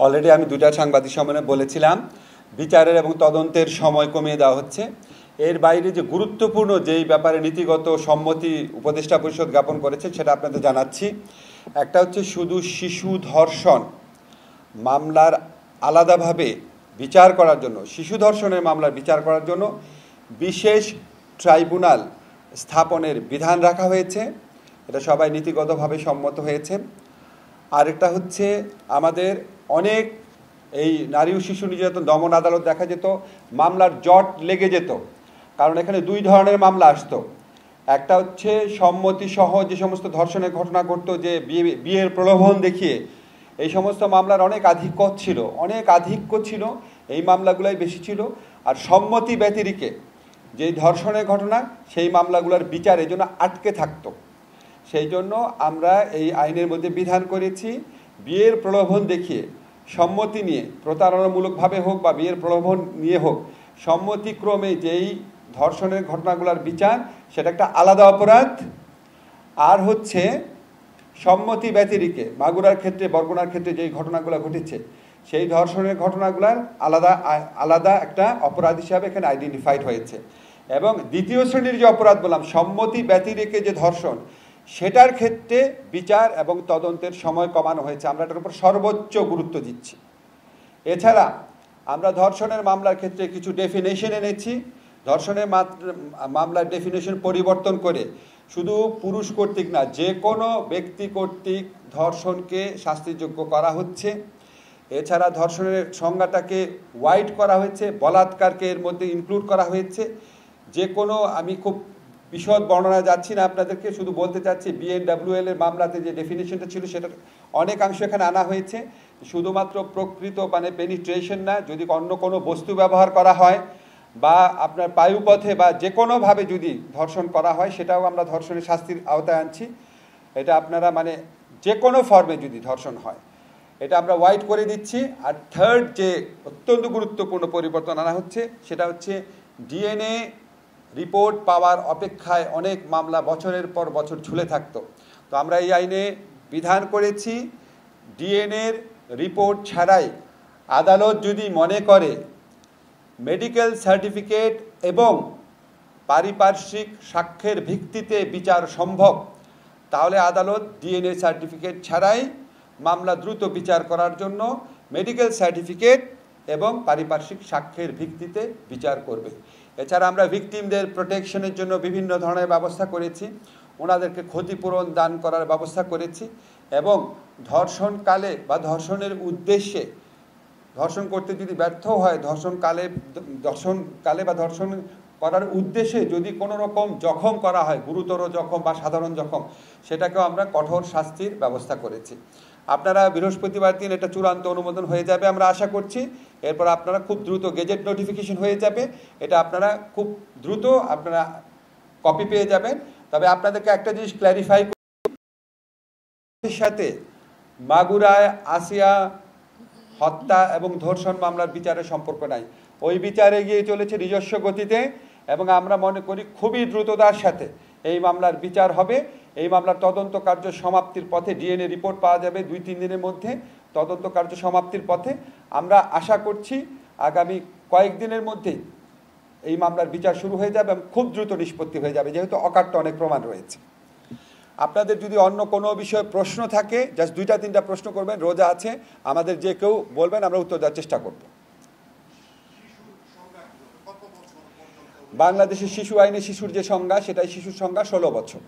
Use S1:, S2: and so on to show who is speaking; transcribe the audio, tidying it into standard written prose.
S1: Already আমি দুটা সাংবাদিক সম্মেলনে বলেছিলাম বিচারের এবং তদন্তের সময় কমিয়ে দেওয়া হচ্ছে। এর বাইরে যে গুরুত্বপূর্ণ যেই ব্যাপারে নীতিগত সম্মতি উপদেষ্টা পরিষদ জ্ঞাপন করেছে সেটা আপনাদের জানাচ্ছি। একটা হচ্ছে শুধু শিশু ধর্ষণ মামলার আলাদাভাবে বিচার করার জন্য, শিশু ধর্ষণের মামলার বিচার করার জন্য বিশেষ ট্রাইব্যুনাল স্থাপনের বিধান রাখা হয়েছে। এটা সবাই নীতিগতভাবে সম্মত হয়েছে। আরেকটা হচ্ছে আমাদের অনেক এই নারী ও শিশু নির্যাতন দমন আদালত দেখা যেত মামলার জট লেগে যেত, কারণ এখানে দুই ধরনের মামলা আসতো। একটা হচ্ছে সম্মতিসহ যে সমস্ত ধর্ষণের ঘটনা ঘটতো, যে বিয়ের প্রলোভন দেখিয়ে, এই সমস্ত মামলার অনেক আধিক্য ছিল, এই মামলাগুলাই বেশি ছিল। আর সম্মতি ব্যতিরেকে যেই ধর্ষণের ঘটনা, সেই মামলাগুলোর বিচার এই জন্য আটকে থাকতো। সেই জন্য আমরা এই আইনের মধ্যে বিধান করেছি, বিয়ের প্রলোভন দেখিয়ে সম্মতি নিয়ে, প্রতারণামূলকভাবে হোক বা বিয়ের প্রলোভন নিয়ে হোক, সম্মতিক্রমে যেই ধর্ষণের ঘটনাগুলোর বিচার, সেটা একটা আলাদা অপরাধ। আর হচ্ছে সম্মতি ব্যতিরেকে মাগুরার ক্ষেত্রে, বরগুনার ক্ষেত্রে যেই ঘটনাগুলো ঘটেছে, সেই ধর্ষণের ঘটনাগুলোর আলাদা একটা অপরাধ হিসাবে এখানে আইডেন্টিফাইড হয়েছে। এবং দ্বিতীয় শ্রেণীর যে অপরাধ বললাম, সম্মতি ব্যতিরেকে যে ধর্ষণ, সেটার ক্ষেত্রে বিচার এবং তদন্তের সময় কমানো হয়েছে। আমরা এটার উপর সর্বোচ্চ গুরুত্ব দিচ্ছি। এছাড়া আমরা ধর্ষণের মামলার ক্ষেত্রে কিছু ডেফিনেশন এনেছি। ধর্ষণের মামলার ডেফিনেশন পরিবর্তন করে শুধু পুরুষ কর্তৃক না, যে কোনো ব্যক্তি কর্তৃক ধর্ষণকে শাস্তিযোগ্য করা হচ্ছে। এছাড়া ধর্ষণের সংজ্ঞাটাকে ওয়াইড করা হয়েছে, বলাৎকারকে এর মধ্যে ইনক্লুড করা হয়েছে। যে কোনো, আমি খুব বিশদ বর্ণনা যাচ্ছি না, আপনাদেরকে শুধু বলতে চাচ্ছি, বিএনডব্লিউএল এর মামলাতে যে ডেফিনেশনটা ছিল সেটার অনেকাংশ এখানে আনা হয়েছে। শুধুমাত্র প্রকৃত মানে পেনিট্রেশন না, যদি অন্য কোনো বস্তু ব্যবহার করা হয় বা আপনার বায়ুপথে বা যে কোনোভাবে যদি ধর্ষণ করা হয়, সেটাও আমরা ধর্ষণের শাস্তির আওতায় আনছি। এটা আপনারা মানে যে কোনো ফর্মে যদি ধর্ষণ হয়, এটা আমরা ওয়াইড করে দিচ্ছি। আর থার্ড যে অত্যন্ত গুরুত্বপূর্ণ পরিবর্তন আনা হচ্ছে, সেটা হচ্ছে ডিএনএ রিপোর্ট পাওয়ার অপেক্ষায় অনেক মামলা বছরের পর বছর ঝুলে থাকতো। তো আমরা এই আইনে বিধান করেছি, ডিএনএর রিপোর্ট ছাড়াই আদালত যদি মনে করে মেডিকেল সার্টিফিকেট এবং পারিপার্শ্বিক সাক্ষ্যের ভিত্তিতে বিচার সম্ভব, তাহলে আদালত ডিএনএ সার্টিফিকেট ছাড়াই মামলা দ্রুত বিচার করার জন্য মেডিকেল সার্টিফিকেট এবং পারিপার্শ্বিক সাক্ষ্যের ভিত্তিতে বিচার করবে। এছাড়া আমরা ভিকটিমদের প্রোটেকশনের জন্য বিভিন্ন ধরনের ব্যবস্থা করেছি, ওনাদেরকে ক্ষতিপূরণ দান করার ব্যবস্থা করেছি। এবং ধর্ষণকালে বা ধর্ষণের উদ্দেশ্যে, ধর্ষণ করতে যদি ব্যর্থ হয়, ধর্ষণকালে বা ধর্ষণ করার উদ্দেশ্যে যদি কোনো রকম জখম করা হয়, গুরুতর জখম বা সাধারণ জখম, সেটাকেও আমরা কঠোর শাস্তির ব্যবস্থা করেছি। আপনারা বৃহস্পতিবার দিন এটা চূড়ান্ত অনুমোদন হয়ে যাবে আমরা আশা করছি। এরপর আপনারা খুব দ্রুত গেজেট নোটিফিকেশন হয়ে যাবে, এটা আপনারা খুব দ্রুত আপনারা কপি পেয়ে যাবেন। তবে আপনাদেরকে একটা জিনিস ক্ল্যারিফাই সাথে মাগুরায় আসিয়া হত্যা এবং ধর্ষণ মামলার বিচারের সম্পর্ক নাই। ওই বিচার এগিয়ে চলেছে নিজস্ব গতিতে এবং আমরা মনে করি খুবই দ্রুততার সাথে এই মামলার বিচার হবে। এই মামলার তদন্ত কার্য সমাপ্তির পথে, ডিএনএ রিপোর্ট পাওয়া যাবে 2-3 দিনের মধ্যে, তদন্ত কার্য সমাপ্তির পথে। আমরা আশা করছি আগামী কয়েকদিনের মধ্যেই এই মামলার বিচার শুরু হয়ে যাবে এবং খুব দ্রুত নিষ্পত্তি হয়ে যাবে, যেহেতু অকাট্য অনেক প্রমাণ রয়েছে। আপনাদের যদি অন্য কোনো বিষয়ে প্রশ্ন থাকে, জাস্ট 2-3টা প্রশ্ন করবেন, রোজা আছে, আমাদের যে কেউ বলবেন, আমরা উত্তর দেওয়ার চেষ্টা করব। বাংলাদেশের শিশু আইনে শিশুর যে সংজ্ঞা, সেটাই শিশুর সংজ্ঞা 16 বছর।